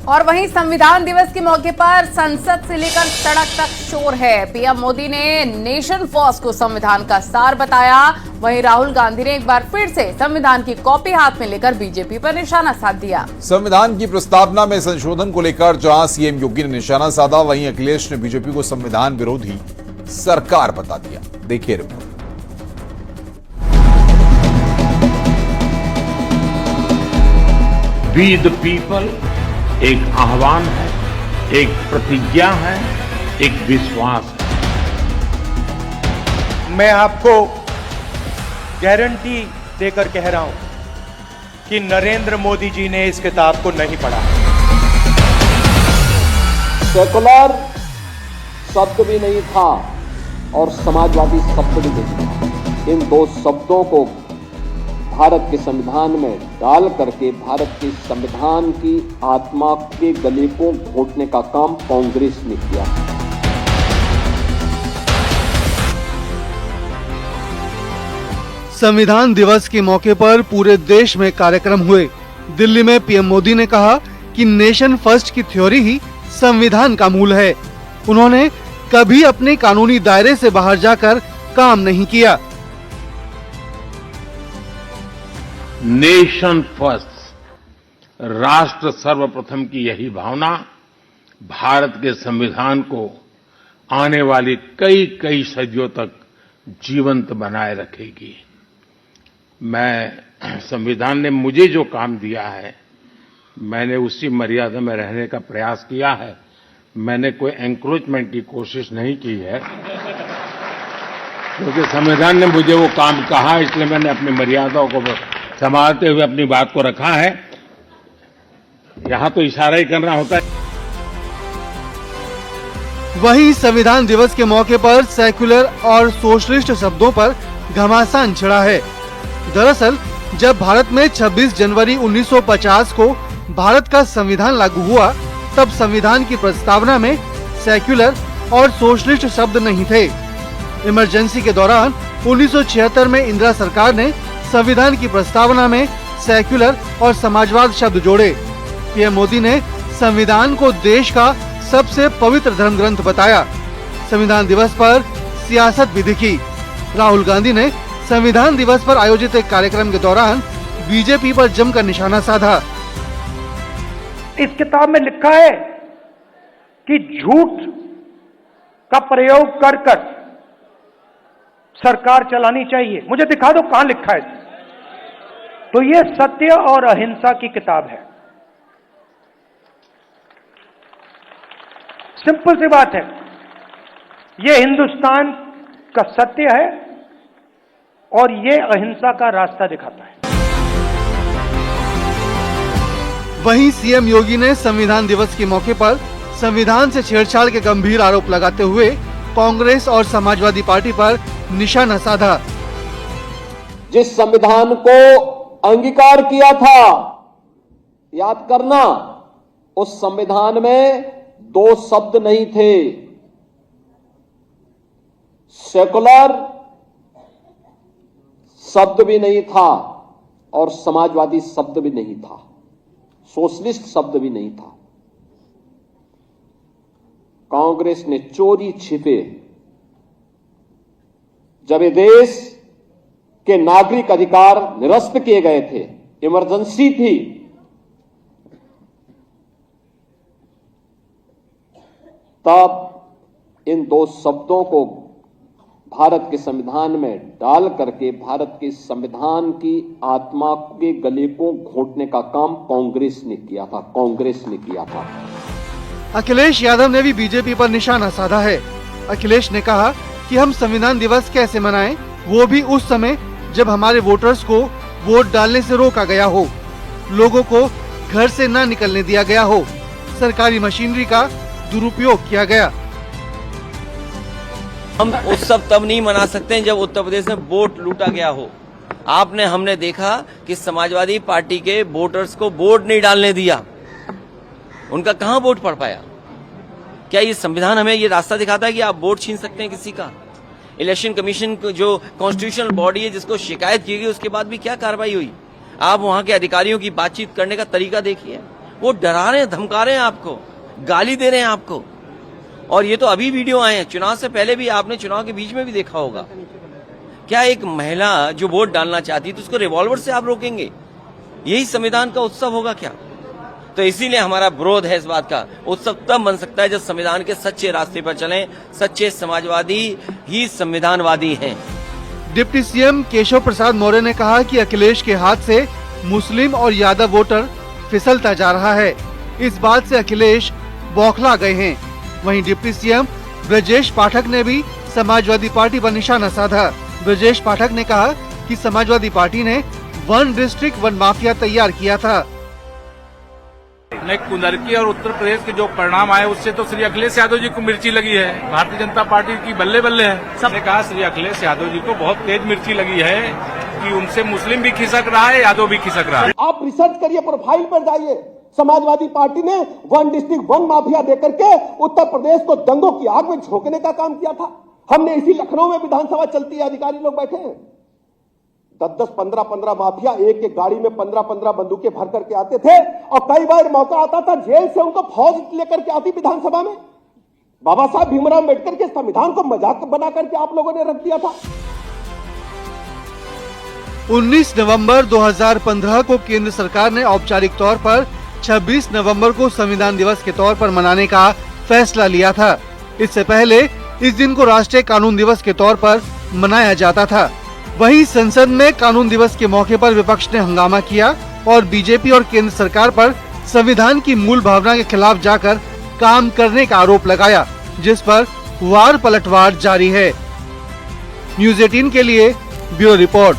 और वहीं संविधान दिवस के मौके पर संसद से लेकर सड़क तक शोर है। पीएम मोदी ने नेशन फर्स्ट को संविधान का सार बताया। वहीं राहुल गांधी ने एक बार फिर से संविधान की कॉपी हाथ में लेकर बीजेपी पर निशाना साध दिया। संविधान की प्रस्तावना में संशोधन को लेकर जहां सीएम योगी ने निशाना साधा, वहीं अखिलेश ने बीजेपी को संविधान विरोधी सरकार बता दिया। देखिए रिपोर्ट। वी द पीपल एक आह्वान है, एक प्रतिज्ञा है, एक विश्वास है। मैं आपको गारंटी देकर कह रहा हूं कि नरेंद्र मोदी जी ने इस किताब को नहीं पढ़ा। सेकुलर शब्द भी नहीं था और समाजवादी शब्द भी नहीं था। इन दो शब्दों को भारत के संविधान में डाल करके भारत के संविधान की आत्मा के गले को घोंटने का काम कांग्रेस ने किया। संविधान दिवस के मौके पर पूरे देश में कार्यक्रम हुए। दिल्ली में पीएम मोदी ने कहा कि नेशन फर्स्ट की थ्योरी ही संविधान का मूल है। उन्होंने कभी अपने कानूनी दायरे से बाहर जाकर काम नहीं किया। नेशन फर्स्ट, राष्ट्र सर्वप्रथम की यही भावना भारत के संविधान को आने वाली कई सदियों तक जीवंत बनाए रखेगी। मैं संविधान ने मुझे जो काम दिया है, मैंने उसी मर्यादा में रहने का प्रयास किया है। मैंने कोई एंक्रोचमेंट की कोशिश नहीं की है, क्योंकि संविधान ने मुझे वो काम कहा, इसलिए मैंने अपनी मर्यादाओं को संभालते हुए अपनी बात को रखा है। यहां तो इशारा ही करना होता है। वहीं संविधान दिवस के मौके पर सेक्युलर और सोशलिस्ट शब्दों पर घमासान छिड़ा है। दरअसल जब भारत में 26 जनवरी 1950 को भारत का संविधान लागू हुआ, तब संविधान की प्रस्तावना में सेक्युलर और सोशलिस्ट शब्द नहीं थे। इमरजेंसी के दौरान 1976 में इंदिरा सरकार ने संविधान की प्रस्तावना में सेक्युलर और समाजवाद शब्द जोड़े। पीएम मोदी ने संविधान को देश का सबसे पवित्र धर्म ग्रंथ बताया। संविधान दिवस पर सियासत भी दिखी। राहुल गांधी ने संविधान दिवस पर आयोजित एक कार्यक्रम के दौरान बीजेपी पर जमकर निशाना साधा। इस किताब में लिखा है कि झूठ का प्रयोग कर सरकार चलानी चाहिए। मुझे दिखा दो कहां लिखा है। तो ये सत्य और अहिंसा की किताब है। सिंपल सी बात है, ये हिंदुस्तान का सत्य है और ये अहिंसा का रास्ता दिखाता है। वहीं सीएम योगी ने संविधान दिवस के मौके पर संविधान से छेड़छाड़ के गंभीर आरोप लगाते हुए कांग्रेस और समाजवादी पार्टी पर निशाना साधा। जिस संविधान को अंगीकार किया था, याद करना, उस संविधान में दो शब्द नहीं थे। सेकुलर शब्द भी नहीं था और समाजवादी शब्द भी नहीं था, सोशलिस्ट शब्द भी नहीं था। कांग्रेस ने चोरी छिपे, जब ये देश के नागरिक अधिकार निरस्त किए गए थे, इमरजेंसी थी, तब इन दो शब्दों को भारत के संविधान में डाल करके भारत के संविधान की आत्मा के गले को घोंटने का काम कांग्रेस ने किया था। कांग्रेस ने किया था। अखिलेश यादव ने भी बीजेपी पर निशाना साधा है। अखिलेश ने कहा कि हम संविधान दिवस कैसे मनाएं, वो भी उस समय जब हमारे वोटर्स को वोट डालने से रोका गया हो, लोगों को घर से न निकलने दिया गया हो, सरकारी मशीनरी का दुरुपयोग किया गया। हम उत्सव तब नहीं मना सकते हैं जब उत्तर प्रदेश में वोट लूटा गया हो। हमने देखा कि समाजवादी पार्टी के वोटर्स को वोट नहीं डालने दिया, उनका कहां वोट पड़ पाया। क्या ये संविधान हमें ये रास्ता दिखाता है कि आप वोट छीन सकते हैं किसी का? इलेक्शन कमीशन जो कॉन्स्टिट्यूशनल बॉडी है जिसको शिकायत की गई, उसके बाद भी क्या कार्रवाई हुई? आप वहां के अधिकारियों की बातचीत करने का तरीका देखिए। वो डरा रहे हैं, धमका रहे हैं आपको, गाली दे रहे हैं आपको। और ये तो अभी वीडियो आए हैं, चुनाव से पहले भी आपने चुनाव के बीच में भी देखा होगा। क्या एक महिला जो वोट डालना चाहती है तो उसको रिवॉल्वर से आप रोकेंगे? यही संविधान का उत्सव होगा क्या? तो इसीलिए हमारा विरोध है इस बात का। उत्सव तब बन सकता है जब संविधान के सच्चे रास्ते पर चलें। सच्चे समाजवादी ही संविधानवादी हैं। डिप्टी सीएम केशव प्रसाद मौर्य ने कहा कि अखिलेश के हाथ से मुस्लिम और यादव वोटर फिसलता जा रहा है। इस बात से अखिलेश बौखला गए हैं। वहीं डिप्टी सीएम ब्रजेश पाठक ने भी समाजवादी पार्टी पर निशाना साधा। ब्रजेश पाठक ने कहा कि समाजवादी पार्टी ने 1 डिस्ट्रिक्ट 1 माफिया तैयार किया था। कुंदरकी और उत्तर प्रदेश के जो परिणाम आए उससे तो श्री अखिलेश यादव जी को मिर्ची लगी है। भारतीय जनता पार्टी की बल्ले बल्ले है। सबने कहा श्री अखिलेश यादव जी को बहुत तेज मिर्ची लगी है कि उनसे मुस्लिम भी खिसक रहा है, यादव भी खिसक रहा है। आप रिसर्च करिए, प्रोफाइल पर जाइए। समाजवादी पार्टी ने 1 डिस्ट्रिक्ट 1 माफिया देकर के उत्तर प्रदेश को दंगों की आग में झोंकने का काम किया था। हमने इसी लखनऊ में विधानसभा चलती है, अधिकारी लोग बैठे हैं, 10-10, 15-15 माफिया एक एक गाड़ी में 15-15 बंदूकें भर करके आते थे। और कई बार मौका आता था जेल से उनको फौज लेकर के आती विधानसभा में। बाबा साहब भीमराव अम्बेडकर के संविधान को मजाक बना करके आप लोगों ने रख दिया था। 19 नवंबर 2015 को केंद्र सरकार ने औपचारिक तौर पर 26 नवंबर को संविधान दिवस के तौर पर मनाने का फैसला लिया था। इससे पहले इस दिन को राष्ट्रीय कानून दिवस के तौर पर मनाया जाता था। वहीं संसद में कानून दिवस के मौके पर विपक्ष ने हंगामा किया और बीजेपी और केंद्र सरकार पर संविधान की मूल भावना के खिलाफ जाकर काम करने का आरोप लगाया, जिस पर वार पलटवार जारी है। न्यूज़ 18 के लिए ब्यूरो रिपोर्ट।